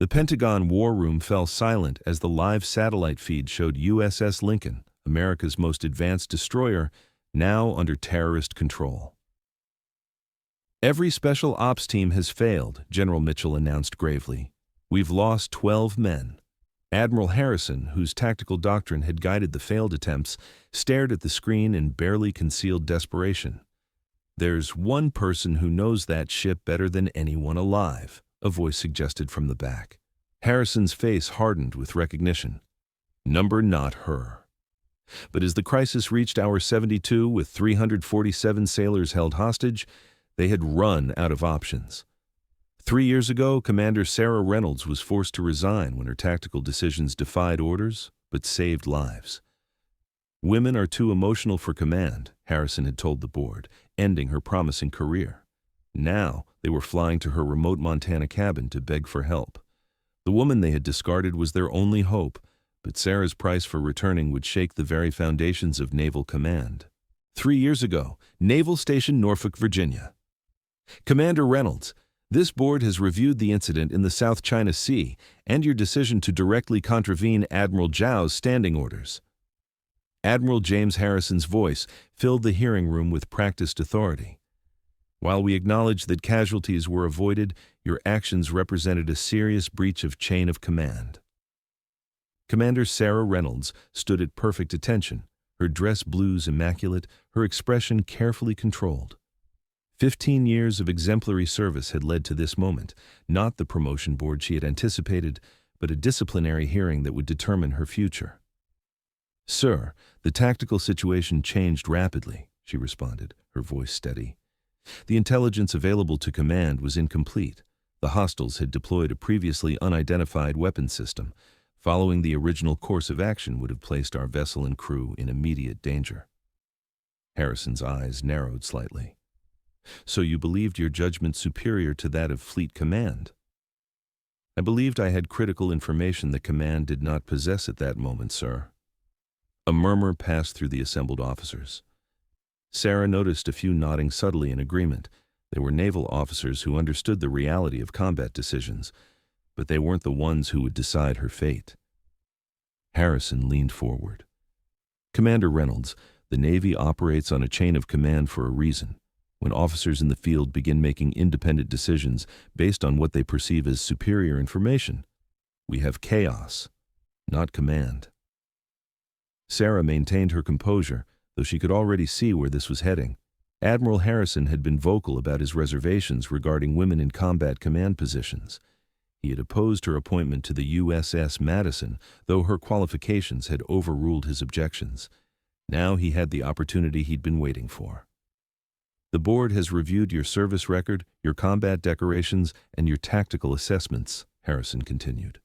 The Pentagon war room fell silent as the live satellite feed showed USS Lincoln, America's most advanced destroyer, now under terrorist control. "Every special ops team has failed," General Mitchell announced gravely. "We've lost 12 men." Admiral Harrison, whose tactical doctrine had guided the failed attempts, stared at the screen in barely concealed desperation. "There's one person who knows that ship better than anyone alive," a voice suggested from the back. Harrison's face hardened with recognition. Number not her. But as the crisis reached hour 72 with 347 sailors held hostage, they had run out of options. 3 years ago, Commander Sarah Reynolds was forced to resign when her tactical decisions defied orders but saved lives. "Women are too emotional for command," Harrison had told the board, ending her promising career. Now they were flying to her remote Montana cabin to beg for help. The woman they had discarded was their only hope, but Sarah's price for returning would shake the very foundations of naval command. 3 years ago, Naval Station Norfolk, Virginia. "Commander Reynolds, this board has reviewed the incident in the South China Sea and your decision to directly contravene Admiral Zhao's standing orders." Admiral James Harrison's voice filled the hearing room with practiced authority. "While we acknowledge that casualties were avoided, your actions represented a serious breach of chain of command." Commander Sarah Reynolds stood at perfect attention, her dress blues immaculate, her expression carefully controlled. 15 years of exemplary service had led to this moment, not the promotion board she had anticipated, but a disciplinary hearing that would determine her future. "Sir, the tactical situation changed rapidly," she responded, her voice steady. "The intelligence available to command was incomplete. The hostiles had deployed a previously unidentified weapon system. Following the original course of action would have placed our vessel and crew in immediate danger." Harrison's eyes narrowed slightly. "So you believed your judgment superior to that of Fleet Command?" "I believed I had critical information that Command did not possess at that moment, sir." A murmur passed through the assembled officers. Sarah noticed a few nodding subtly in agreement. They were naval officers who understood the reality of combat decisions, but they weren't the ones who would decide her fate. Harrison leaned forward. "Commander Reynolds, the Navy operates on a chain of command for a reason. When officers in the field begin making independent decisions based on what they perceive as superior information, we have chaos, not command." Sarah maintained her composure, though she could already see where this was heading. Admiral Harrison had been vocal about his reservations regarding women in combat command positions. He had opposed her appointment to the USS Madison, though her qualifications had overruled his objections. Now he had the opportunity he'd been waiting for. "The board has reviewed your service record, your combat decorations, and your tactical assessments," Harrison continued.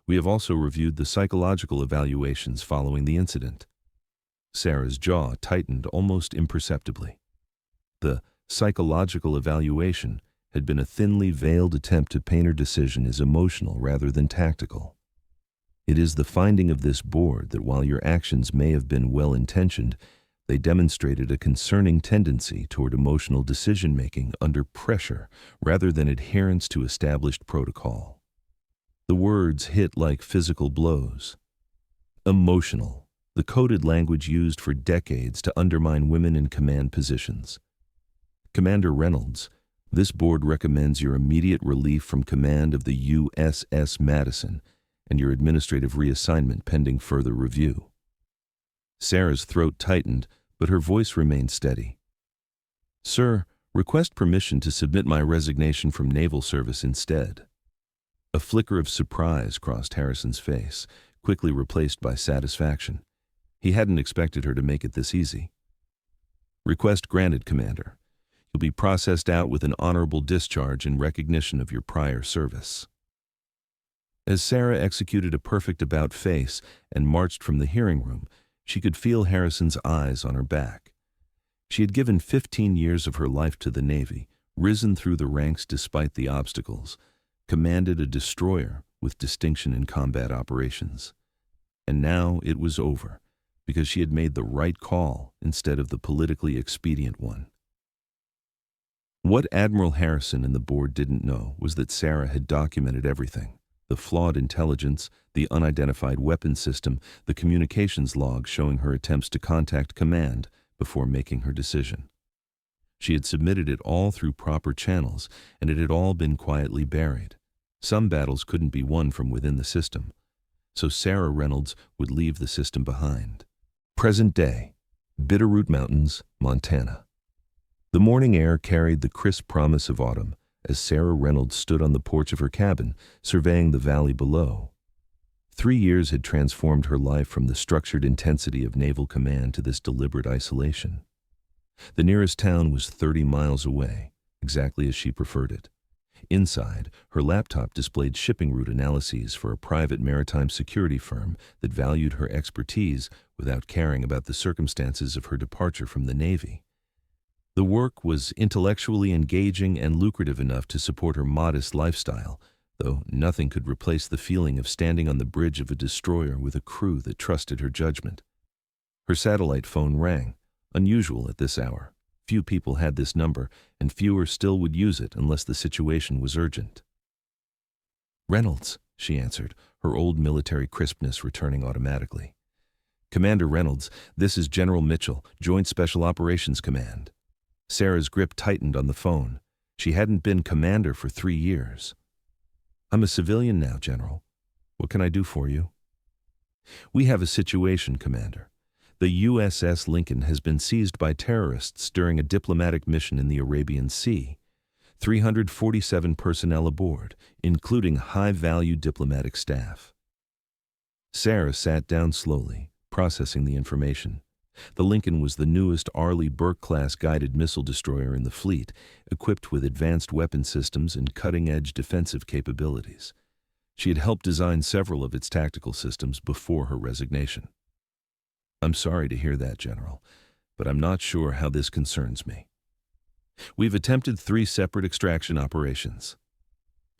"We have also reviewed the psychological evaluations following the incident." Sarah's jaw tightened almost imperceptibly. The psychological evaluation had been a thinly veiled attempt to paint her decision as emotional rather than tactical. It is the finding of this board that while your actions may have been well-intentioned, they demonstrated a concerning tendency toward emotional decision-making under pressure rather than adherence to established protocol. The words hit like physical blows. Emotional, the coded language used for decades to undermine women in command positions. "Commander Reynolds, this board recommends your immediate relief from command of the USS Madison and your administrative reassignment pending further review." Sarah's throat tightened, but her voice remained steady. "Sir, request permission to submit my resignation from naval service instead." A flicker of surprise crossed Harrison's face, quickly replaced by satisfaction. He hadn't expected her to make it this easy. "Request granted, Commander. You'll be processed out with an honorable discharge in recognition of your prior service." As Sarah executed a perfect about-face and marched from the hearing room, she could feel Harrison's eyes on her back. She had given 15 years of her life to the Navy, risen through the ranks despite the obstacles, commanded a destroyer with distinction in combat operations. And now it was over, because she had made the right call instead of the politically expedient one. What Admiral Harrison and the board didn't know was that Sarah had documented everything. The flawed intelligence, the unidentified weapon system, the communications log showing her attempts to contact command before making her decision. She had submitted it all through proper channels, and it had all been quietly buried. Some battles couldn't be won from within the system, so Sarah Reynolds would leave the system behind. Present day, Bitterroot Mountains, Montana. The morning air carried the crisp promise of autumn as Sarah Reynolds stood on the porch of her cabin, surveying the valley below. 3 years had transformed her life from the structured intensity of naval command to this deliberate isolation. The nearest town was 30 miles away, exactly as she preferred it. Inside, her laptop displayed shipping route analyses for a private maritime security firm that valued her expertise without caring about the circumstances of her departure from the Navy. The work was intellectually engaging and lucrative enough to support her modest lifestyle, though nothing could replace the feeling of standing on the bridge of a destroyer with a crew that trusted her judgment. Her satellite phone rang, unusual at this hour. Few people had this number, and fewer still would use it unless the situation was urgent. "Reynolds," she answered, her old military crispness returning automatically. "Commander Reynolds, this is General Mitchell, Joint Special Operations Command." Sarah's grip tightened on the phone. She hadn't been commander for 3 years. "I'm a civilian now, General. What can I do for you?" "We have a situation, Commander. The USS Lincoln has been seized by terrorists during a diplomatic mission in the Arabian Sea. 347 personnel aboard, including high-value diplomatic staff." Sarah sat down slowly, processing the information. The Lincoln was the newest Arleigh Burke-class guided missile destroyer in the fleet, equipped with advanced weapon systems and cutting-edge defensive capabilities. She had helped design several of its tactical systems before her resignation. "I'm sorry to hear that, General, but I'm not sure how this concerns me. We've attempted 3 separate extraction operations.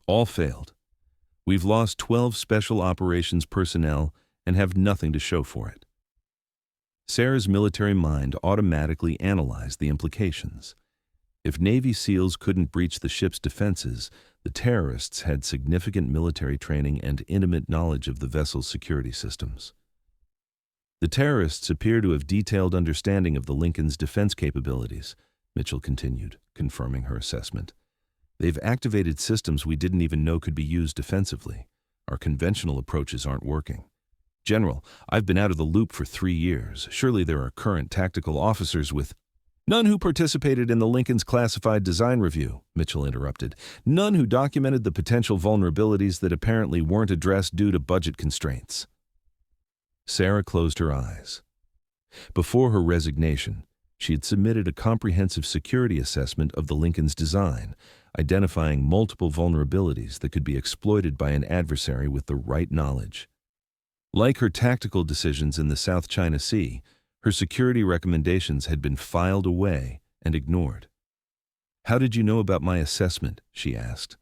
All failed. We've lost 12 special operations personnel and have nothing to show for it." Sarah's military mind automatically analyzed the implications. If Navy SEALs couldn't breach the ship's defenses, the terrorists had significant military training and intimate knowledge of the vessel's security systems. "The terrorists appear to have detailed understanding of the Lincoln's defense capabilities," Mitchell continued, confirming her assessment. "They've activated systems we didn't even know could be used defensively. Our conventional approaches aren't working. General, I've been out of the loop for 3 years. Surely there are current tactical officers with—" "None who participated in the Lincoln's classified design review," Mitchell interrupted. "None who documented the potential vulnerabilities that apparently weren't addressed due to budget constraints." Sarah closed her eyes. Before her resignation, she had submitted a comprehensive security assessment of the Lincoln's design, identifying multiple vulnerabilities that could be exploited by an adversary with the right knowledge. Like her tactical decisions in the South China Sea, her security recommendations had been filed away and ignored. "How did you know about my assessment?" she asked.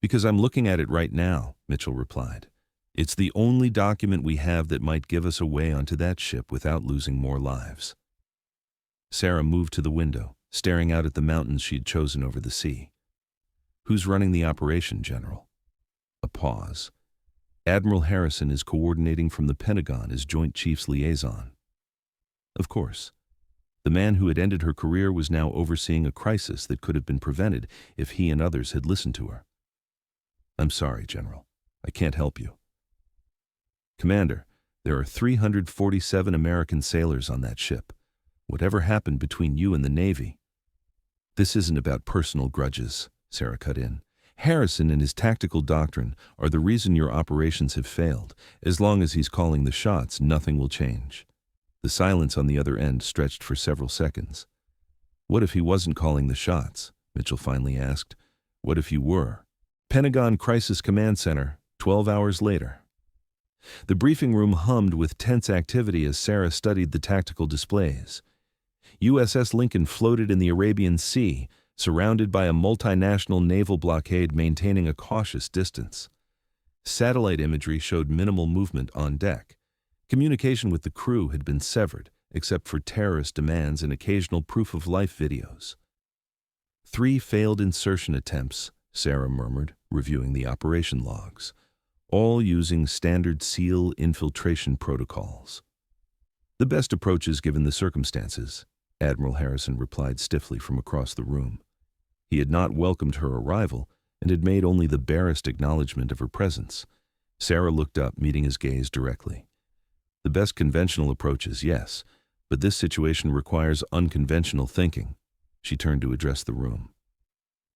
"Because I'm looking at it right now," Mitchell replied. "It's the only document we have that might give us a way onto that ship without losing more lives." Sarah moved to the window, staring out at the mountains she had chosen over the sea. "Who's running the operation, General?" A pause. "Admiral Harrison is coordinating from the Pentagon as Joint Chiefs Liaison." Of course. The man who had ended her career was now overseeing a crisis that could have been prevented if he and others had listened to her. "I'm sorry, General. I can't help you." "Commander, there are 347 American sailors on that ship. Whatever happened between you and the Navy—" "This isn't about personal grudges," Sarah cut in. "Harrison and his tactical doctrine are the reason your operations have failed. As long as he's calling the shots, nothing will change." The silence on the other end stretched for several seconds. "What if he wasn't calling the shots?" Mitchell finally asked. "What if you were?" Pentagon Crisis Command Center, 12 hours later. The briefing room hummed with tense activity as Sarah studied the tactical displays. USS Lincoln floated in the Arabian Sea, surrounded by a multinational naval blockade maintaining a cautious distance. Satellite imagery showed minimal movement on deck. Communication with the crew had been severed, except for terrorist demands and occasional proof-of-life videos. 3 failed insertion attempts, Sarah murmured, reviewing the operation logs. all using standard SEAL infiltration protocols. The best approaches given the circumstances, Admiral Harrison replied stiffly from across the room. He had not welcomed her arrival and had made only the barest acknowledgement of her presence. Sarah looked up, meeting his gaze directly. The best conventional approaches, yes, but this situation requires unconventional thinking. She turned to address the room.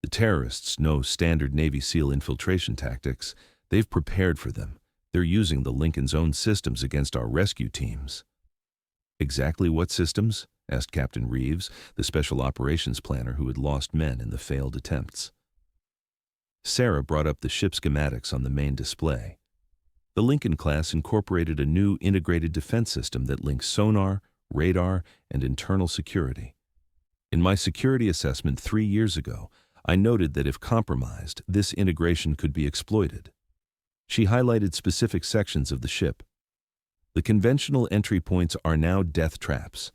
The terrorists know standard Navy SEAL infiltration tactics. They've prepared for them. They're using the Lincoln's own systems against our rescue teams. Exactly what systems? Asked Captain Reeves, the special operations planner who had lost men in the failed attempts. Sarah brought up the ship schematics on the main display. The Lincoln class incorporated a new integrated defense system that links sonar, radar, and internal security. In my security assessment 3 years ago, I noted that if compromised, this integration could be exploited. She highlighted specific sections of the ship. The conventional entry points are now death traps,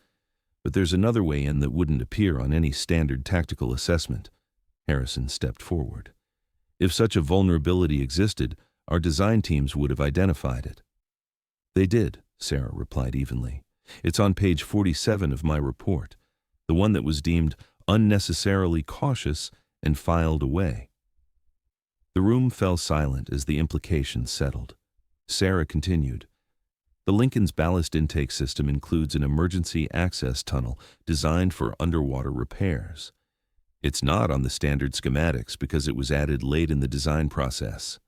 but there's another way in that wouldn't appear on any standard tactical assessment. Harrison stepped forward. If such a vulnerability existed, our design teams would have identified it. They did, Sarah replied evenly. It's on page 47 of my report, the one that was deemed unnecessarily cautious and filed away. The room fell silent as the implications settled. Sarah continued. The Lincoln's ballast intake system includes an emergency access tunnel designed for underwater repairs. It's not on the standard schematics because it was added late in the design process.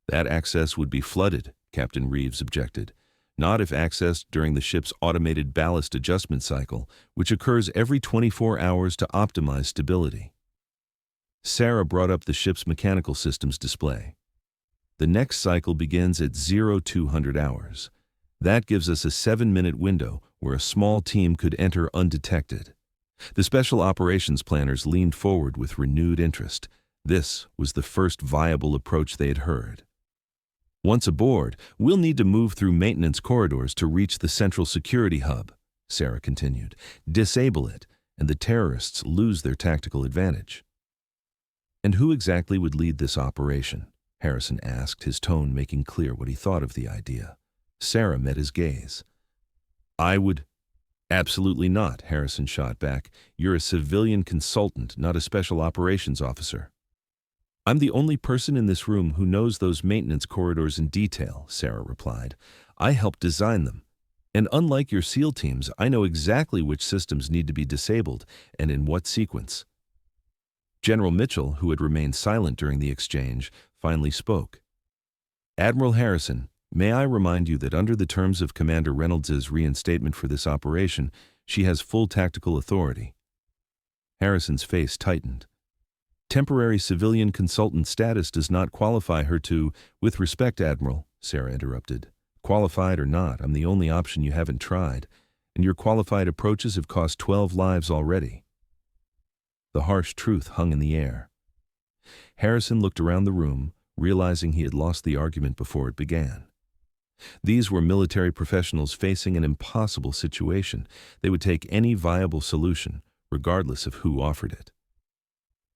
That access would be flooded, Captain Reeves objected, not if accessed during the ship's automated ballast adjustment cycle, which occurs every 24 hours to optimize stability. Sarah brought up the ship's mechanical systems display. The next cycle begins at 0200 hours. That gives us a 7-minute window where a small team could enter undetected. The special operations planners leaned forward with renewed interest. This was the first viable approach they had heard. Once aboard, we'll need to move through maintenance corridors to reach the central security hub, Sarah continued. Disable it, and the terrorists lose their tactical advantage. And who exactly would lead this operation? Harrison asked, his tone making clear what he thought of the idea. Sarah met his gaze. I would. Absolutely not, Harrison shot back. You're a civilian consultant, not a special operations officer. I'm the only person in this room who knows those maintenance corridors in detail, Sarah replied. I helped design them. And unlike your SEAL teams, I know exactly which systems need to be disabled and in what sequence. General Mitchell, who had remained silent during the exchange, finally spoke. Admiral Harrison, may I remind you that under the terms of Commander Reynolds' reinstatement for this operation, she has full tactical authority. Harrison's face tightened. Temporary civilian consultant status does not qualify her to, with respect, Admiral, Sarah interrupted. Qualified or not, I'm the only option you haven't tried, and your qualified approaches have cost 12 lives already. The harsh truth hung in the air. Harrison looked around the room, realizing he had lost the argument before it began. These were military professionals facing an impossible situation. They would take any viable solution, regardless of who offered it.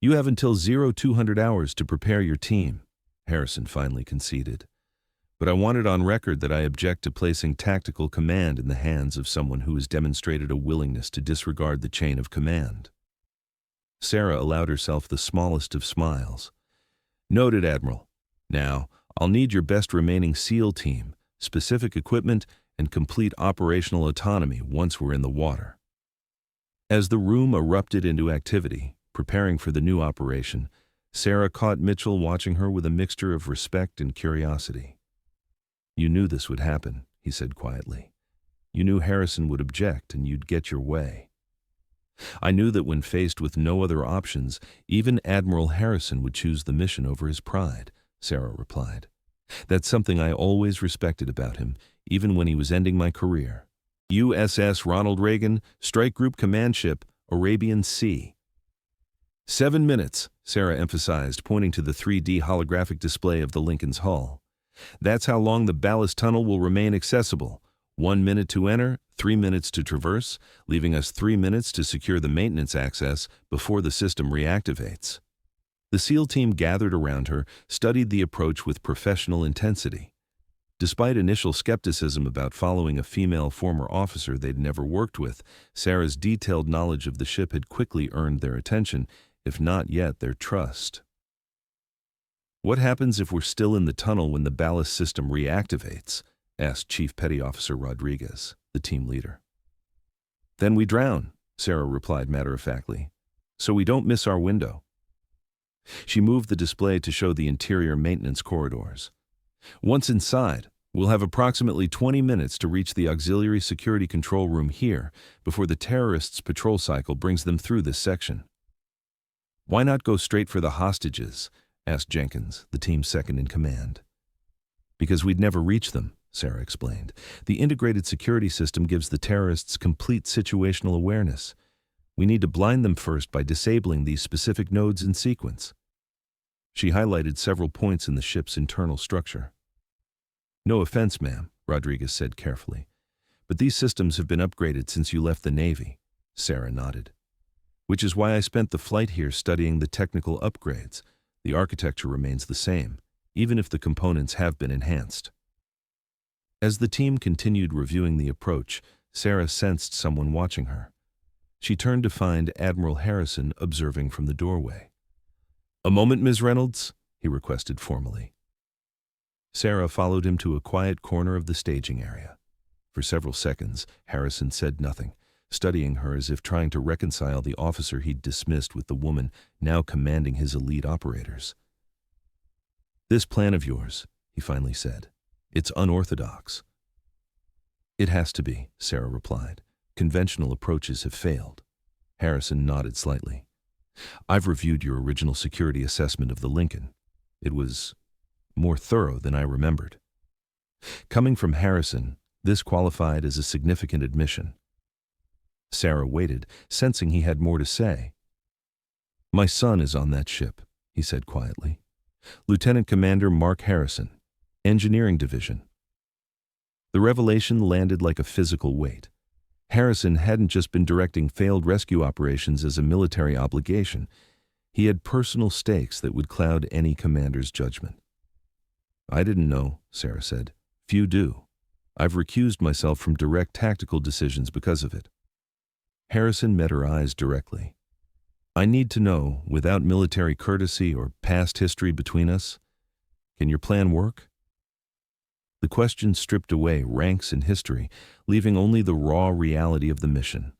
You have until 0200 hours to prepare your team, Harrison finally conceded. But I want it on record that I object to placing tactical command in the hands of someone who has demonstrated a willingness to disregard the chain of command. Sarah allowed herself the smallest of smiles. Noted, Admiral. Now, I'll need your best remaining SEAL team, specific equipment, and complete operational autonomy once we're in the water. As the room erupted into activity, preparing for the new operation, Sarah caught Mitchell watching her with a mixture of respect and curiosity. You knew this would happen, he said quietly. You knew Harrison would object and you'd get your way. I knew that when faced with no other options, even Admiral Harrison would choose the mission over his pride, Sarah replied. That's something I always respected about him, even when he was ending my career. USS Ronald Reagan, Strike Group Command Ship, Arabian Sea. 7 minutes, Sarah emphasized, pointing to the 3D holographic display of the Lincoln's hull. That's how long the ballast tunnel will remain accessible. 1 minute to enter, 3 minutes to traverse, leaving us 3 minutes to secure the maintenance access before the system reactivates. The SEAL team gathered around her, studied the approach with professional intensity. Despite initial skepticism about following a female former officer they'd never worked with, Sarah's detailed knowledge of the ship had quickly earned their attention, if not yet their trust. "What happens if we're still in the tunnel when the ballast system reactivates?" asked Chief Petty Officer Rodriguez, the team leader. "Then we drown," Sarah replied matter-of-factly, "so we don't miss our window." She moved the display to show the interior maintenance corridors. "Once inside, we'll have approximately 20 minutes to reach the auxiliary security control room here before the terrorists' patrol cycle brings them through this section." "Why not go straight for the hostages?" asked Jenkins, the team's second in command. "Because we'd never reach them," Sarah explained. "The integrated security system gives the terrorists complete situational awareness. We need to blind them first by disabling these specific nodes in sequence." She highlighted several points in the ship's internal structure. "No offense, ma'am," Rodriguez said carefully, "but these systems have been upgraded since you left the Navy." Sarah nodded. "Which is why I spent the flight here studying the technical upgrades. The architecture remains the same, even if the components have been enhanced." As the team continued reviewing the approach, Sarah sensed someone watching her. She turned to find Admiral Harrison observing from the doorway. "A moment, Ms. Reynolds," he requested formally. Sarah followed him to a quiet corner of the staging area. For several seconds, Harrison said nothing, studying her as if trying to reconcile the officer he'd dismissed with the woman now commanding his elite operators. "This plan of yours," he finally said, "it's unorthodox." "It has to be," Sarah replied. "Conventional approaches have failed." Harrison nodded slightly. "I've reviewed your original security assessment of the Lincoln. It was more thorough than I remembered." Coming from Harrison, this qualified as a significant admission. Sarah waited, sensing he had more to say. "My son is on that ship," he said quietly. "Lieutenant Commander Mark Harrison, Engineering Division." The revelation landed like a physical weight. Harrison hadn't just been directing failed rescue operations as a military obligation. He had personal stakes that would cloud any commander's judgment. "I didn't know," Sarah said. "Few do. I've recused myself from direct tactical decisions because of it." Harrison met her eyes directly. "I need to know, without military courtesy or past history between us, can your plan work?" The question stripped away ranks and history, leaving only the raw reality of the mission.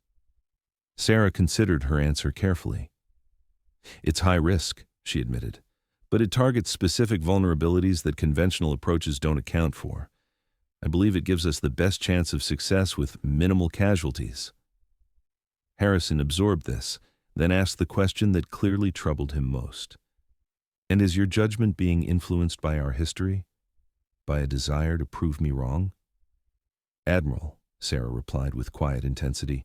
Sarah considered her answer carefully. "It's high risk," she admitted, "but it targets specific vulnerabilities that conventional approaches don't account for. I believe it gives us the best chance of success with minimal casualties." Harrison absorbed this, then asked the question that clearly troubled him most. "And is your judgment being influenced by our history? By a desire to prove me wrong?" "Admiral," Sarah replied with quiet intensity,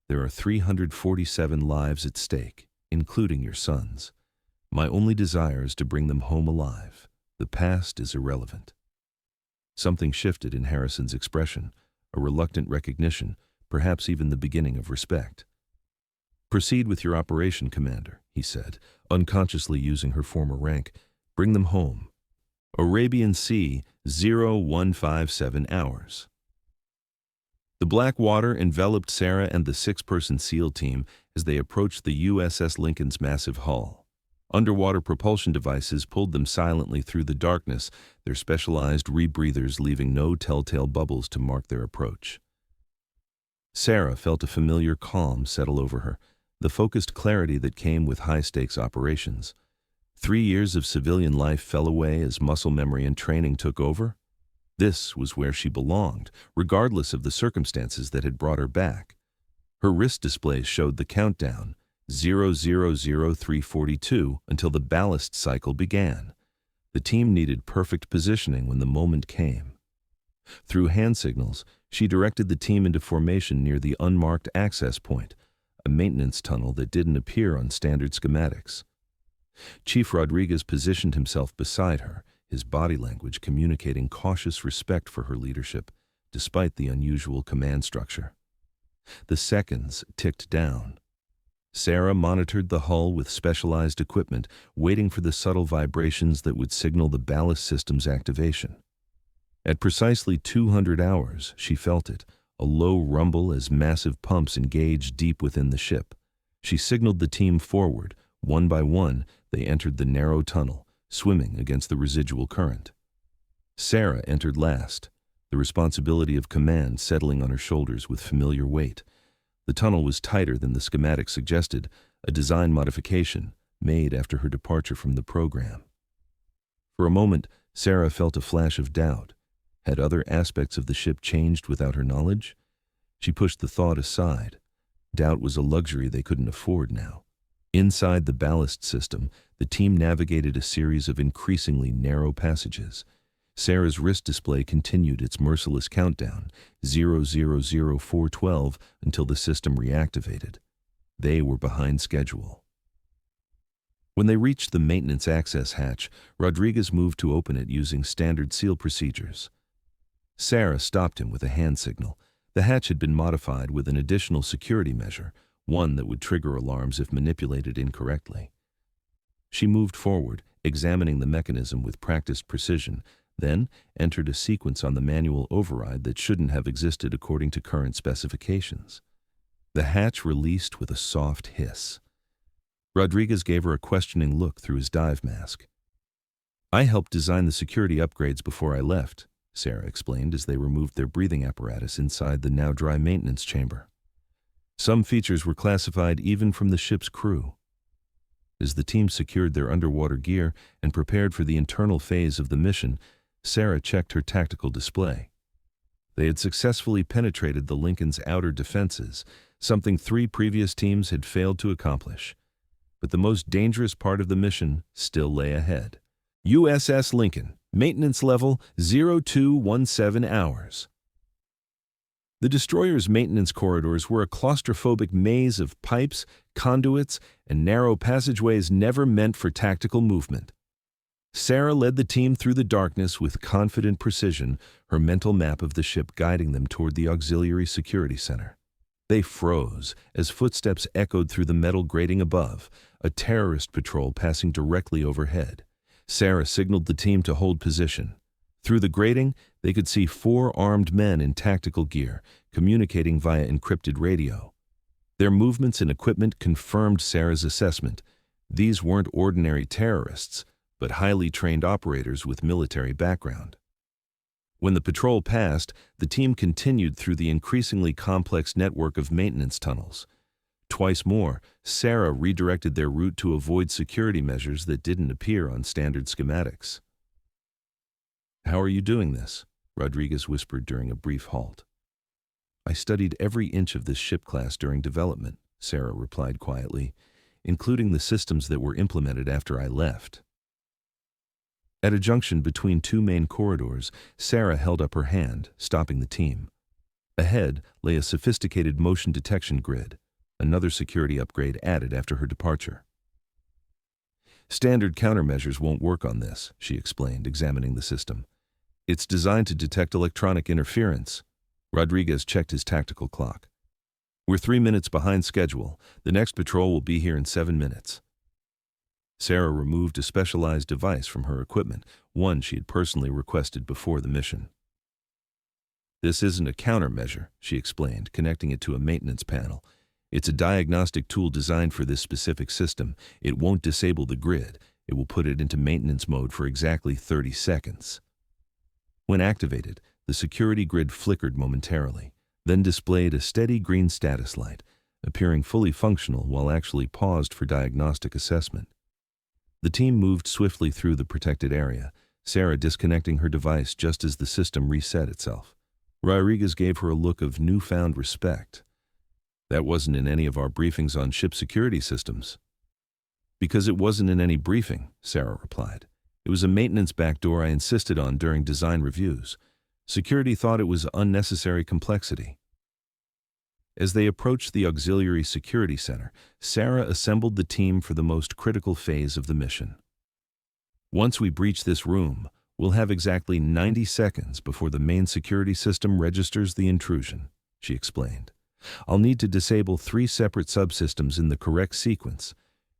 "there are 347 lives at stake, including your son's. My only desire is to bring them home alive. The past is irrelevant." Something shifted in Harrison's expression, a reluctant recognition, perhaps even the beginning of respect. "Proceed with your operation, Commander," he said, unconsciously using her former rank. "Bring them home. Arabian Sea, 0157 hours." The black water enveloped Sarah and the six-person SEAL team as they approached the USS Lincoln's massive hull. Underwater propulsion devices pulled them silently through the darkness, their specialized rebreathers leaving no telltale bubbles to mark their approach. Sarah felt a familiar calm settle over her, the focused clarity that came with high-stakes operations. 3 years of civilian life fell away as muscle memory and training took over. This was where she belonged, regardless of the circumstances that had brought her back. Her wrist displays showed the countdown, 000342, until the ballast cycle began. The team needed perfect positioning when the moment came. Through hand signals, she directed the team into formation near the unmarked access point, a maintenance tunnel that didn't appear on standard schematics. Chief Rodriguez positioned himself beside her, his body language communicating cautious respect for her leadership, despite the unusual command structure. The seconds ticked down. Sarah monitored the hull with specialized equipment, waiting for the subtle vibrations that would signal the ballast system's activation. At precisely 200 hours, she felt it, a low rumble as massive pumps engaged deep within the ship. She signaled the team forward. One by one, they entered the narrow tunnel, swimming against the residual current. Sarah entered last, the responsibility of command settling on her shoulders with familiar weight. The tunnel was tighter than the schematic suggested, a design modification made after her departure from the program. For a moment, Sarah felt a flash of doubt. Had other aspects of the ship changed without her knowledge? She pushed the thought aside. Doubt was a luxury they couldn't afford now. Inside the ballast system, the team navigated a series of increasingly narrow passages. Sarah's wrist display continued its merciless countdown, 000412, until the system reactivated. They were behind schedule. When they reached the maintenance access hatch, Rodriguez moved to open it using standard seal procedures. Sarah stopped him with a hand signal. The hatch had been modified with an additional security measure, one that would trigger alarms if manipulated incorrectly. She moved forward, examining the mechanism with practiced precision, then entered a sequence on the manual override that shouldn't have existed according to current specifications. The hatch released with a soft hiss. Rodriguez gave her a questioning look through his dive mask. "I helped design the security upgrades before I left," Sarah explained as they removed their breathing apparatus inside the now dry maintenance chamber. Some features were classified even from the ship's crew. As the team secured their underwater gear and prepared for the internal phase of the mission, Sarah checked her tactical display. They had successfully penetrated the Lincoln's outer defenses, something 3 previous teams had failed to accomplish. But the most dangerous part of the mission still lay ahead. USS Lincoln, maintenance level 0217 hours. The destroyer's maintenance corridors were a claustrophobic maze of pipes, conduits, and narrow passageways never meant for tactical movement. Sarah led the team through the darkness with confident precision, her mental map of the ship guiding them toward the auxiliary security center. They froze as footsteps echoed through the metal grating above, a terrorist patrol passing directly overhead. Sarah signaled the team to hold position. Through the grating, they could see 4 armed men in tactical gear, communicating via encrypted radio. Their movements and equipment confirmed Sarah's assessment. These weren't ordinary terrorists, but highly trained operators with military background. When the patrol passed, the team continued through the increasingly complex network of maintenance tunnels. Twice more, Sarah redirected their route to avoid security measures that didn't appear on standard schematics. "How are you doing this?" Rodriguez whispered during a brief halt. "I studied every inch of this ship class during development," Sarah replied quietly, "including the systems that were implemented after I left." At a junction between 2 main corridors, Sarah held up her hand, stopping the team. Ahead lay a sophisticated motion detection grid, another security upgrade added after her departure. "Standard countermeasures won't work on this," she explained, examining the system. "It's designed to detect electronic interference." Rodriguez checked his tactical clock. "We're 3 minutes behind schedule. The next patrol will be here in 7 minutes. Sarah removed a specialized device from her equipment, one she had personally requested before the mission. "This isn't a countermeasure," she explained, connecting it to a maintenance panel. "It's a diagnostic tool designed for this specific system. It won't disable the grid. It will put it into maintenance mode for exactly 30 seconds. When activated, the security grid flickered momentarily, then displayed a steady green status light, appearing fully functional while actually paused for diagnostic assessment. The team moved swiftly through the protected area, Sarah disconnecting her device just as the system reset itself. Rodriguez gave her a look of newfound respect. "That wasn't in any of our briefings on ship security systems." "Because it wasn't in any briefing," Sarah replied. "It was a maintenance backdoor I insisted on during design reviews. Security thought it was unnecessary complexity." As they approached the auxiliary security center, Sarah assembled the team for the most critical phase of the mission. "Once we breach this room, we'll have exactly 90 seconds before the main security system registers the intrusion," she explained. I'll need to disable 3 separate subsystems in the correct sequence.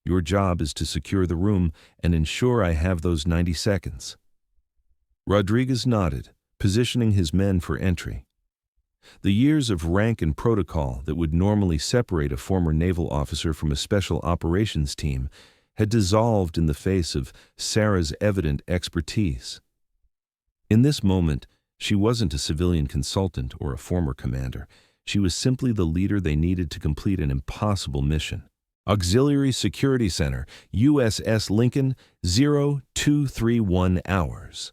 Your job is to secure the room and ensure I have those 90 seconds. Rodriguez nodded, positioning his men for entry. The years of rank and protocol that would normally separate a former naval officer from a special operations team had dissolved in the face of Sarah's evident expertise. In this moment, she wasn't a civilian consultant or a former commander. She was simply the leader they needed to complete an impossible mission. Auxiliary Security Center, USS Lincoln, 0231 hours.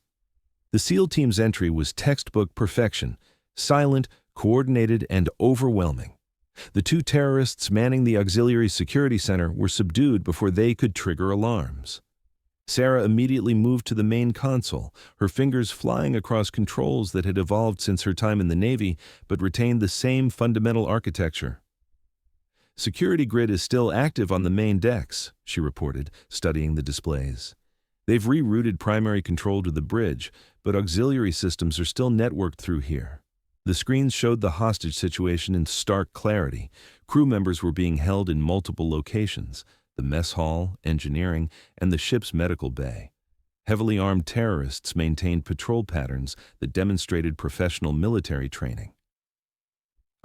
The SEAL team's entry was textbook perfection, silent, coordinated, and overwhelming. The 2 terrorists manning the Auxiliary Security Center were subdued before they could trigger alarms. Sarah immediately moved to the main console, her fingers flying across controls that had evolved since her time in the Navy but retained the same fundamental architecture. Security grid is still active on the main decks, she reported, studying the displays. They've rerouted primary control to the bridge, but auxiliary systems are still networked through here. The screens showed the hostage situation in stark clarity. Crew members were being held in multiple locations: the mess hall, engineering, and the ship's medical bay. Heavily armed terrorists maintained patrol patterns that demonstrated professional military training.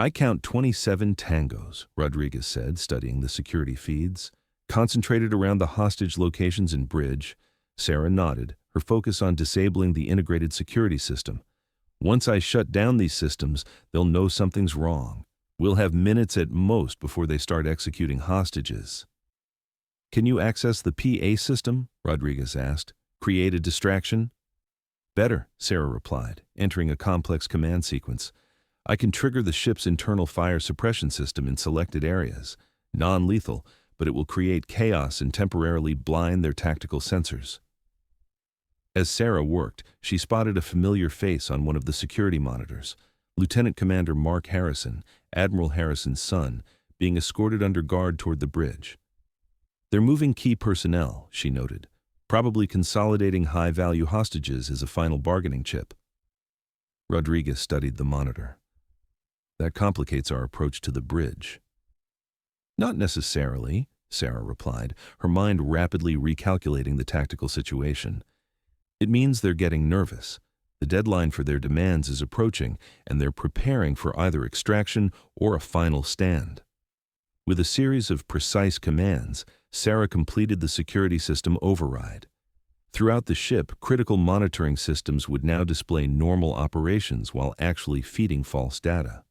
I count 27 tangos, Rodriguez said, studying the security feeds. Concentrated around the hostage locations and bridge, Sarah nodded, her focus on disabling the integrated security system. Once I shut down these systems, they'll know something's wrong. We'll have minutes at most before they start executing hostages. Can you access the PA system? Rodriguez asked. Create a distraction? Better, Sarah replied, entering a complex command sequence. I can trigger the ship's internal fire suppression system in selected areas. Non-lethal, but it will create chaos and temporarily blind their tactical sensors. As Sarah worked, she spotted a familiar face on one of the security monitors. Lieutenant Commander Mark Harrison, Admiral Harrison's son, being escorted under guard toward the bridge. They're moving key personnel, she noted, probably consolidating high-value hostages as a final bargaining chip. Rodriguez studied the monitor. That complicates our approach to the bridge. Not necessarily, Sarah replied, her mind rapidly recalculating the tactical situation. It means they're getting nervous. The deadline for their demands is approaching, and they're preparing for either extraction or a final stand. With a series of precise commands, Sarah completed the security system override. Throughout the ship, critical monitoring systems would now display normal operations while actually feeding false data.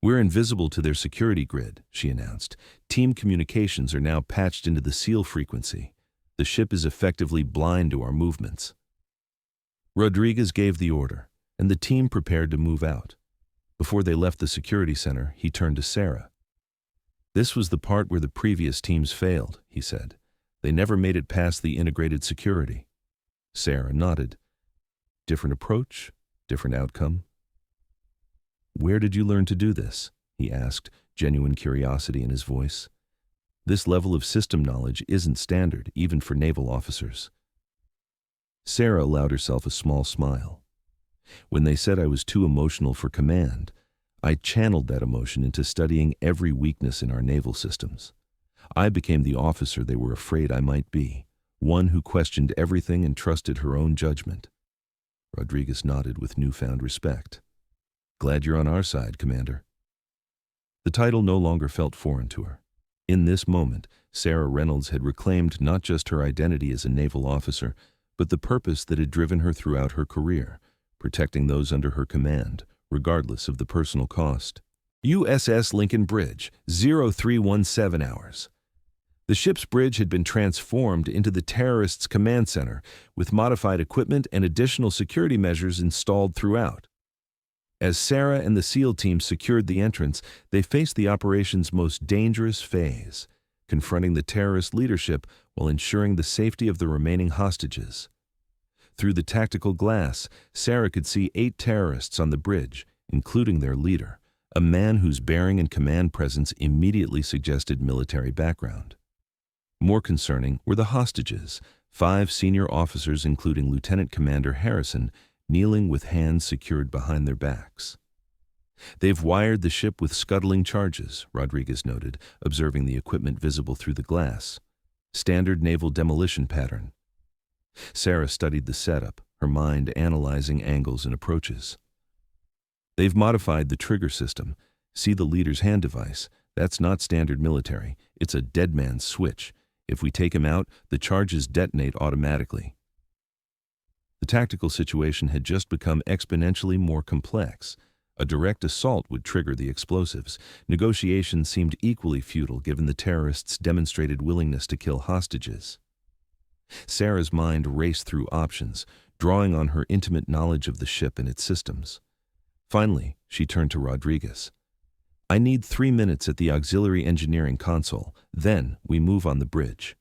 We're invisible to their security grid, she announced. Team communications are now patched into the SEAL frequency. The ship is effectively blind to our movements. Rodriguez gave the order, and the team prepared to move out. Before they left the security center, he turned to Sarah. This was the part where the previous teams failed, he said. They never made it past the integrated security. Sarah nodded. Different approach, different outcome. Where did you learn to do this? He asked, genuine curiosity in his voice. This level of system knowledge isn't standard, even for naval officers. Sarah allowed herself a small smile. When they said I was too emotional for command, I channeled that emotion into studying every weakness in our naval systems. I became the officer they were afraid I might be, one who questioned everything and trusted her own judgment. Rodriguez nodded with newfound respect. Glad you're on our side, Commander. The title no longer felt foreign to her. In this moment, Sarah Reynolds had reclaimed not just her identity as a naval officer, but the purpose that had driven her throughout her career, protecting those under her command, regardless of the personal cost. USS Lincoln Bridge, 0317 hours. The ship's bridge had been transformed into the terrorists' command center, with modified equipment and additional security measures installed throughout. As Sarah and the SEAL team secured the entrance, they faced the operation's most dangerous phase, confronting the terrorist leadership while ensuring the safety of the remaining hostages. Through the tactical glass, Sarah could see 8 terrorists on the bridge, including their leader, a man whose bearing and command presence immediately suggested military background. More concerning were the hostages, 5 senior officers including Lieutenant Commander Harrison, kneeling with hands secured behind their backs. They've wired the ship with scuttling charges, Rodriguez noted, observing the equipment visible through the glass. Standard naval demolition pattern. Sarah studied the setup, her mind analyzing angles and approaches. They've modified the trigger system. See the leader's hand device. That's not standard military. It's a dead man's switch. If we take him out, the charges detonate automatically. The tactical situation had just become exponentially more complex. A direct assault would trigger the explosives. Negotiations seemed equally futile given the terrorists' demonstrated willingness to kill hostages. Sarah's mind raced through options, drawing on her intimate knowledge of the ship and its systems. Finally, she turned to Rodriguez. I need 3 minutes at the auxiliary engineering console. Then we move on the bridge.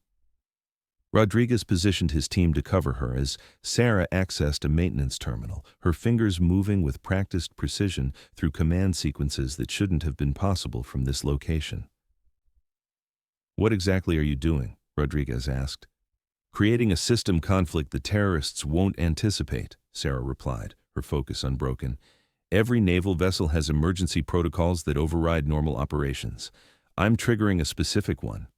Rodriguez positioned his team to cover her as Sarah accessed a maintenance terminal, her fingers moving with practiced precision through command sequences that shouldn't have been possible from this location. What exactly are you doing? Rodriguez asked. Creating a system conflict the terrorists won't anticipate, Sarah replied, her focus unbroken. Every naval vessel has emergency protocols that override normal operations. I'm triggering a specific one.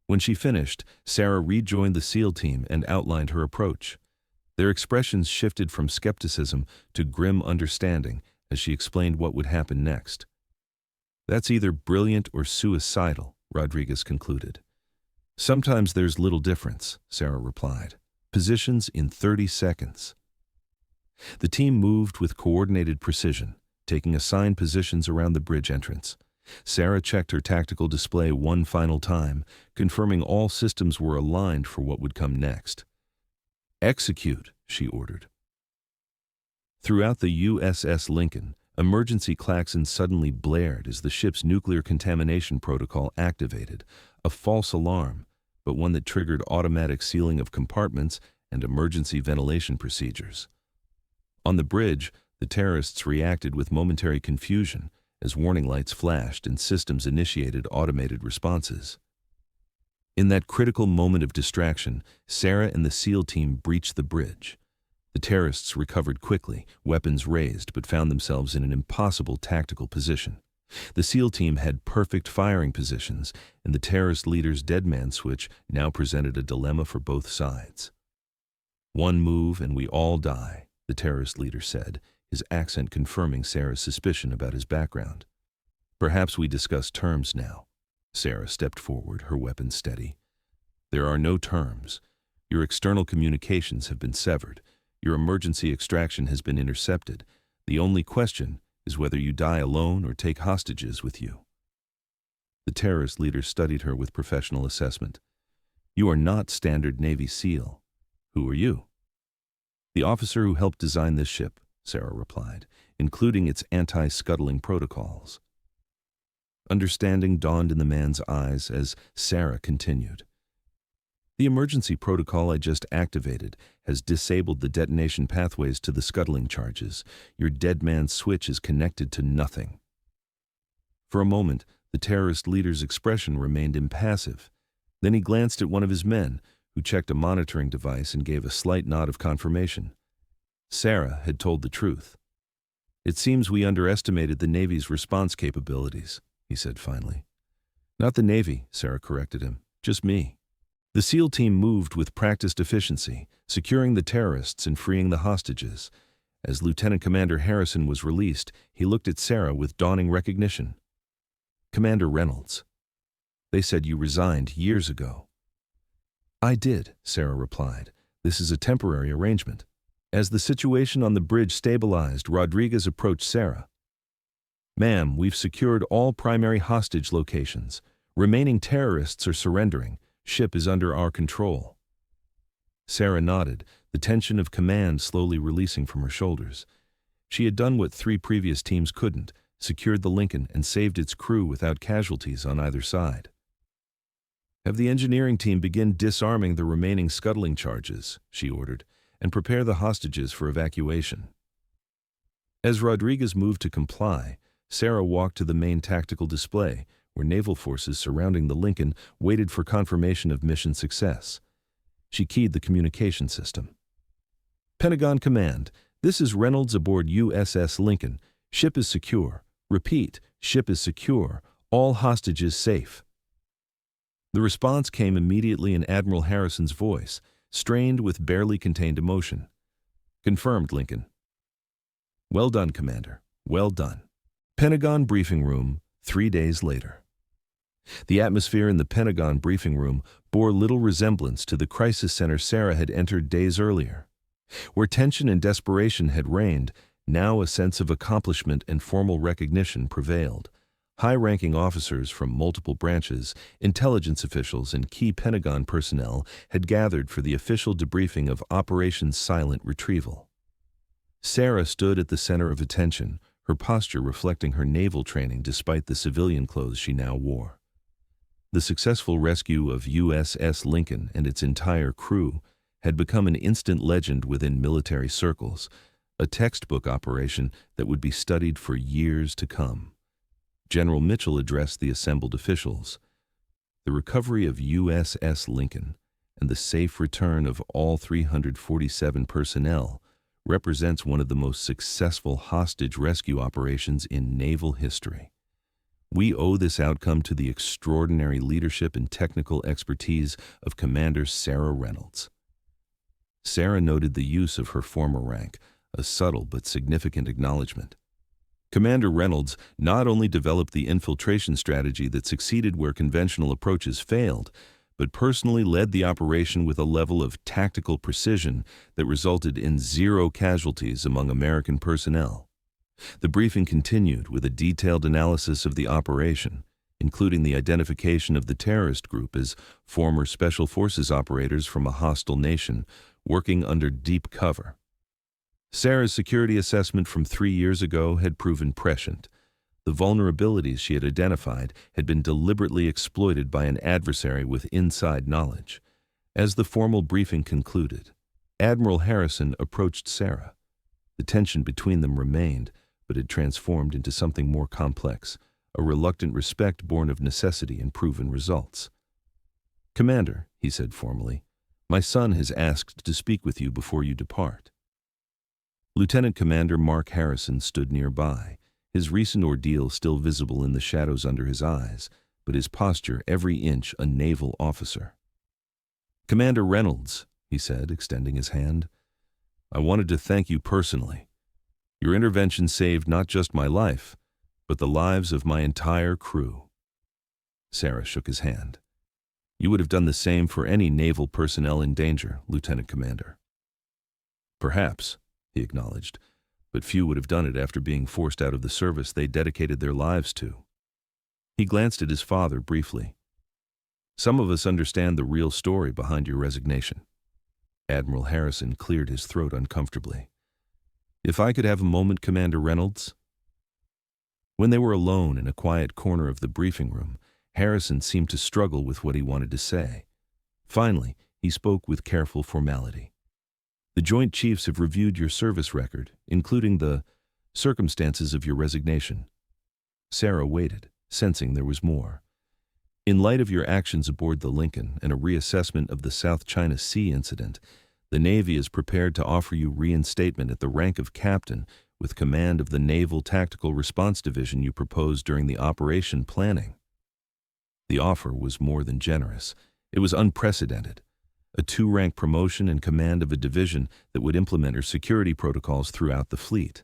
When she finished, Sarah rejoined the SEAL team and outlined her approach. Their expressions shifted from skepticism to grim understanding as she explained what would happen next. That's either brilliant or suicidal, Rodriguez concluded. Sometimes there's little difference, Sarah replied. Positions in 30 seconds. The team moved with coordinated precision, taking assigned positions around the bridge entrance. Sarah checked her tactical display one final time, confirming all systems were aligned for what would come next. Execute, she ordered. Throughout the USS Lincoln, emergency klaxons suddenly blared as the ship's nuclear contamination protocol activated, a false alarm, but one that triggered automatic sealing of compartments and emergency ventilation procedures. On the bridge, the terrorists reacted with momentary confusion as warning lights flashed and systems initiated automated responses. In that critical moment of distraction, Sarah and the SEAL team breached the bridge. The terrorists recovered quickly, weapons raised, but found themselves in an impossible tactical position. The SEAL team had perfect firing positions, and the terrorist leader's dead man switch now presented a dilemma for both sides. One move and we all die, the terrorist leader said, his accent confirming Sarah's suspicion about his background. Perhaps we discuss terms now. Sarah stepped forward, her weapon steady. There are no terms. Your external communications have been severed. Your emergency extraction has been intercepted. The only question is whether you die alone or take hostages with you. The terrorist leader studied her with professional assessment. You are not standard Navy SEAL. Who are you? The officer who helped design this ship, Sarah replied, including its anti-scuttling protocols. Understanding dawned in the man's eyes as Sarah continued. The emergency protocol I just activated has disabled the detonation pathways to the scuttling charges. Your dead man's switch is connected to nothing. For a moment, the terrorist leader's expression remained impassive. Then he glanced at one of his men, who checked a monitoring device and gave a slight nod of confirmation. Sarah had told the truth. It seems we underestimated the Navy's response capabilities, he said finally. Not the Navy, Sarah corrected him, just me. The SEAL team moved with practiced efficiency, securing the terrorists and freeing the hostages. As Lieutenant Commander Harrison was released, he looked at Sarah with dawning recognition. Commander Reynolds. They said you resigned years ago. I did, Sarah replied. This is a temporary arrangement. As the situation on the bridge stabilized, Rodriguez approached Sarah. Ma'am, we've secured all primary hostage locations. Remaining terrorists are surrendering. Ship is under our control. Sarah nodded, the tension of command slowly releasing from her shoulders. She had done what 3 previous teams couldn't, secured the Lincoln and saved its crew without casualties on either side. Have the engineering team begin disarming the remaining scuttling charges, she ordered, and prepare the hostages for evacuation. As Rodriguez moved to comply, Sarah walked to the main tactical display, where naval forces surrounding the Lincoln waited for confirmation of mission success. She keyed the communication system. Pentagon Command, this is Reynolds aboard USS Lincoln. Ship is secure. Repeat, ship is secure. All hostages safe. The response came immediately in Admiral Harrison's voice, strained with barely contained emotion. Confirmed, Lincoln. Well done, Commander. Well done. Pentagon briefing room, 3 days later. The atmosphere in the Pentagon briefing room bore little resemblance to the crisis center Sarah had entered days earlier. Where tension and desperation had reigned, now a sense of accomplishment and formal recognition prevailed. High-ranking officers from multiple branches, intelligence officials, and key Pentagon personnel had gathered for the official debriefing of Operation Silent Retrieval. Sarah stood at the center of attention, her posture reflecting her naval training despite the civilian clothes she now wore. The successful rescue of USS Lincoln and its entire crew had become an instant legend within military circles, a textbook operation that would be studied for years to come. General Mitchell addressed the assembled officials. The recovery of USS Lincoln and the safe return of all 347 personnel represents one of the most successful hostage rescue operations in naval history. We owe this outcome to the extraordinary leadership and technical expertise of Commander Sarah Reynolds. Sarah noted the use of her former rank, a subtle but significant acknowledgement. Commander Reynolds not only developed the infiltration strategy that succeeded where conventional approaches failed, but personally led the operation with a level of tactical precision that resulted in 0 casualties among American personnel. The briefing continued with a detailed analysis of the operation, including the identification of the terrorist group as former Special Forces operators from a hostile nation working under deep cover. Sarah's security assessment from 3 years ago had proven prescient. The vulnerabilities she had identified had been deliberately exploited by an adversary with inside knowledge. As the formal briefing concluded, Admiral Harrison approached Sarah. The tension between them remained, but had transformed into something more complex, a reluctant respect born of necessity and proven results. "Commander," he said formally, "my son has asked to speak with you before you depart." Lieutenant Commander Mark Harrison stood nearby, his recent ordeal still visible in the shadows under his eyes, but his posture every inch a naval officer. "Commander Reynolds," he said, extending his hand, "I wanted to thank you personally. Your intervention saved not just my life, but the lives of my entire crew." Sarah shook his hand. "You would have done the same for any naval personnel in danger, Lieutenant Commander." "Perhaps," he acknowledged, "but few would have done it after being forced out of the service they dedicated their lives to." He glanced at his father briefly. "Some of us understand the real story behind your resignation." Admiral Harrison cleared his throat uncomfortably. "If I could have a moment, Commander Reynolds?" When they were alone in a quiet corner of the briefing room, Harrison seemed to struggle with what he wanted to say. Finally, he spoke with careful formality. "The Joint Chiefs have reviewed your service record, including the circumstances of your resignation." Sarah waited, sensing there was more. "In light of your actions aboard the Lincoln and a reassessment of the South China Sea incident, the Navy is prepared to offer you reinstatement at the rank of captain with command of the Naval Tactical Response Division you proposed during the operation planning." The offer was more than generous. It was unprecedented. A 2-rank promotion and command of a division that would implement her security protocols throughout the fleet.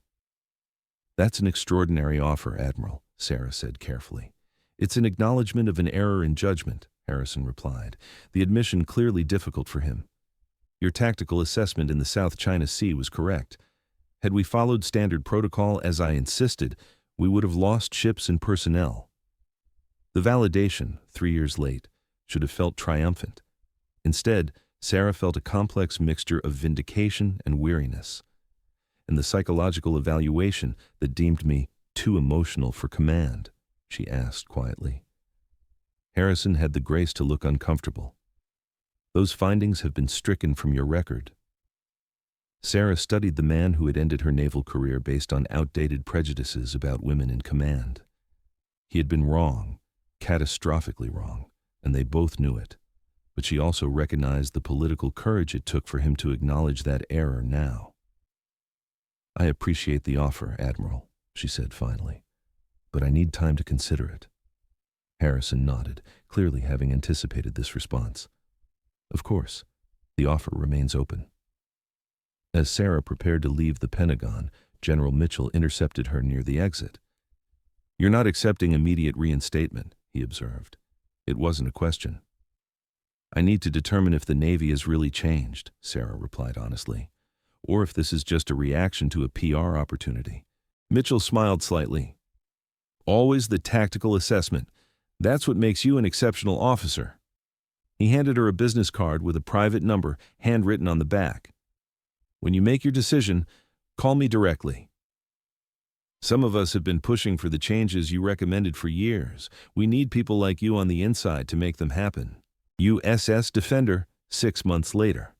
"That's an extraordinary offer, Admiral," Sarah said carefully. "It's an acknowledgement of an error in judgment," Harrison replied, the admission clearly difficult for him. "Your tactical assessment in the South China Sea was correct. Had we followed standard protocol as I insisted, we would have lost ships and personnel." The validation, 3 years late, should have felt triumphant. Instead, Sarah felt a complex mixture of vindication and weariness. "And the psychological evaluation that deemed me too emotional for command?" she asked quietly. Harrison had the grace to look uncomfortable. "Those findings have been stricken from your record." Sarah studied the man who had ended her naval career based on outdated prejudices about women in command. He had been wrong, catastrophically wrong, and they both knew it. But she also recognized the political courage it took for him to acknowledge that error now. "I appreciate the offer, Admiral," she said finally, "but I need time to consider it." Harrison nodded, clearly having anticipated this response. "Of course, the offer remains open." As Sarah prepared to leave the Pentagon, General Mitchell intercepted her near the exit. "You're not accepting immediate reinstatement," he observed. "It wasn't a question." "I need to determine if the Navy has really changed," Sarah replied honestly, "or if this is just a reaction to a PR opportunity." Mitchell smiled slightly. "Always the tactical assessment. That's what makes you an exceptional officer." He handed her a business card with a private number handwritten on the back. "When you make your decision, call me directly." "Some of us have been pushing for the changes you recommended for years. We need people like you on the inside to make them happen." USS Defender, 6 months later.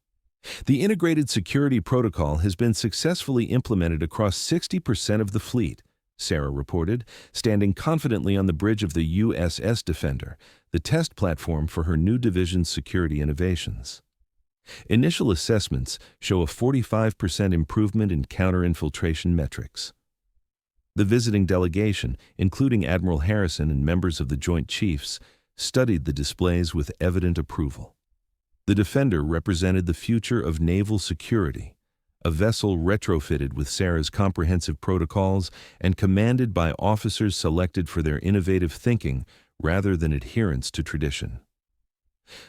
The integrated security protocol has been successfully implemented across 60% of the fleet, Sarah reported, standing confidently on the bridge of the USS Defender, the test platform for her new division's security innovations. Initial assessments show a 45% improvement in counter-infiltration metrics. The visiting delegation, including Admiral Harrison and members of the Joint Chiefs, studied the displays with evident approval. The Defender represented the future of naval security, a vessel retrofitted with Sarah's comprehensive protocols and commanded by officers selected for their innovative thinking rather than adherence to tradition.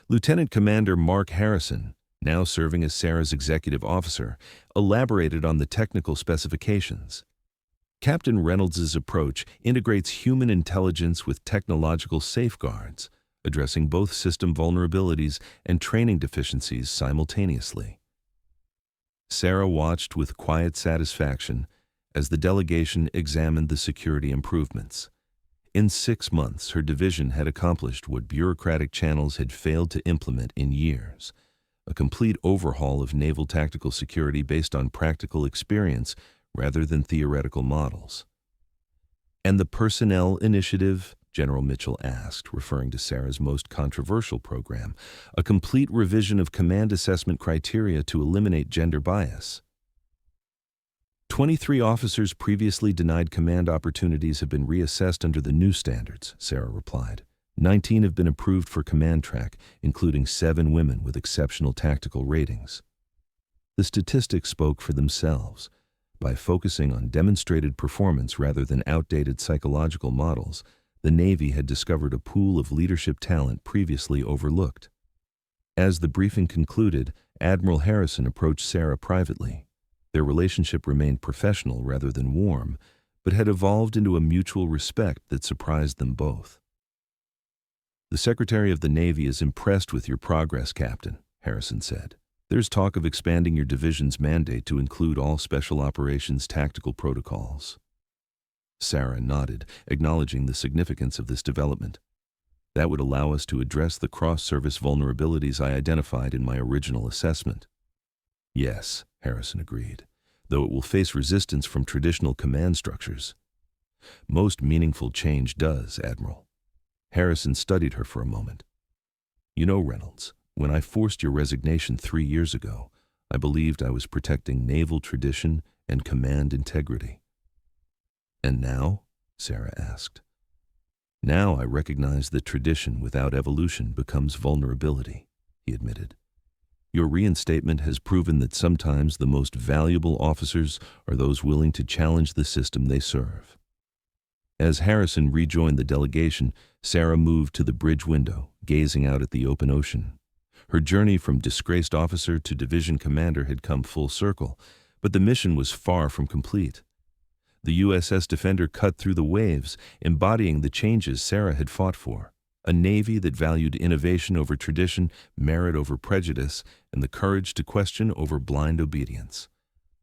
Lieutenant Commander Mark Harrison, now serving as Sarah's executive officer, elaborated on the technical specifications. Captain Reynolds' approach integrates human intelligence with technological safeguards, addressing both system vulnerabilities and training deficiencies simultaneously. Sarah watched with quiet satisfaction as the delegation examined the security improvements. In 6 months, her division had accomplished what bureaucratic channels had failed to implement in years: a complete overhaul of naval tactical security based on practical experience rather than theoretical models. "And the personnel initiative?" General Mitchell asked, referring to Sarah's most controversial program, a complete revision of command assessment criteria to eliminate gender bias. 23 officers previously denied command opportunities have been reassessed under the new standards, Sarah replied. 19 have been approved for command track, including 7 women with exceptional tactical ratings. The statistics spoke for themselves. By focusing on demonstrated performance rather than outdated psychological models, the Navy had discovered a pool of leadership talent previously overlooked. As the briefing concluded, Admiral Harrison approached Sarah privately. Their relationship remained professional rather than warm, but had evolved into a mutual respect that surprised them both. "The Secretary of the Navy is impressed with your progress, Captain," Harrison said. "There's talk of expanding your division's mandate to include all special operations tactical protocols." Sarah nodded, acknowledging the significance of this development. "That would allow us to address the cross-service vulnerabilities I identified in my original assessment." "Yes," Harrison agreed, "though it will face resistance from traditional command structures." "Most meaningful change does, Admiral." Harrison studied her for a moment. "You know, Reynolds, when I forced your resignation 3 years ago, I believed I was protecting naval tradition and command integrity." "And now?" Sarah asked. "Now I recognize that tradition without evolution becomes vulnerability," he admitted. "Your reinstatement has proven that sometimes the most valuable officers are those willing to challenge the system they serve." As Harrison rejoined the delegation, Sarah moved to the bridge window, gazing out at the open ocean. Her journey from disgraced officer to division commander had come full circle, but the mission was far from complete. The USS Defender cut through the waves, embodying the changes Sarah had fought for. A Navy that valued innovation over tradition, merit over prejudice, and the courage to question over blind obedience.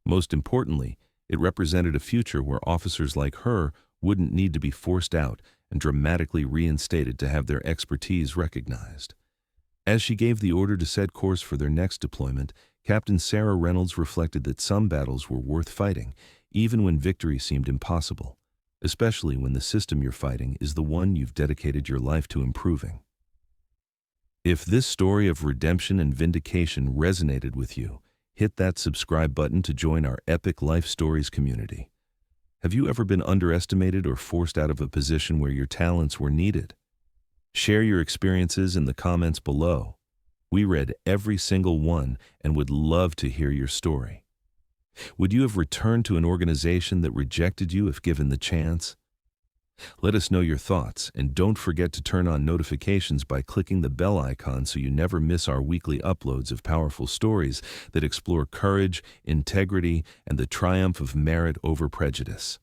Most importantly, it represented a future where officers like her wouldn't need to be forced out and dramatically reinstated to have their expertise recognized. As she gave the order to set course for their next deployment, Captain Sarah Reynolds reflected that some battles were worth fighting, even when victory seemed impossible, especially when the system you're fighting is the one you've dedicated your life to improving. If this story of redemption and vindication resonated with you, hit that subscribe button to join our epic life stories community. Have you ever been underestimated or forced out of a position where your talents were needed? Share your experiences in the comments below. We read every single one and would love to hear your story. Would you have returned to an organization that rejected you if given the chance? Let us know your thoughts, and don't forget to turn on notifications by clicking the bell icon so you never miss our weekly uploads of powerful stories that explore courage, integrity, and the triumph of merit over prejudice.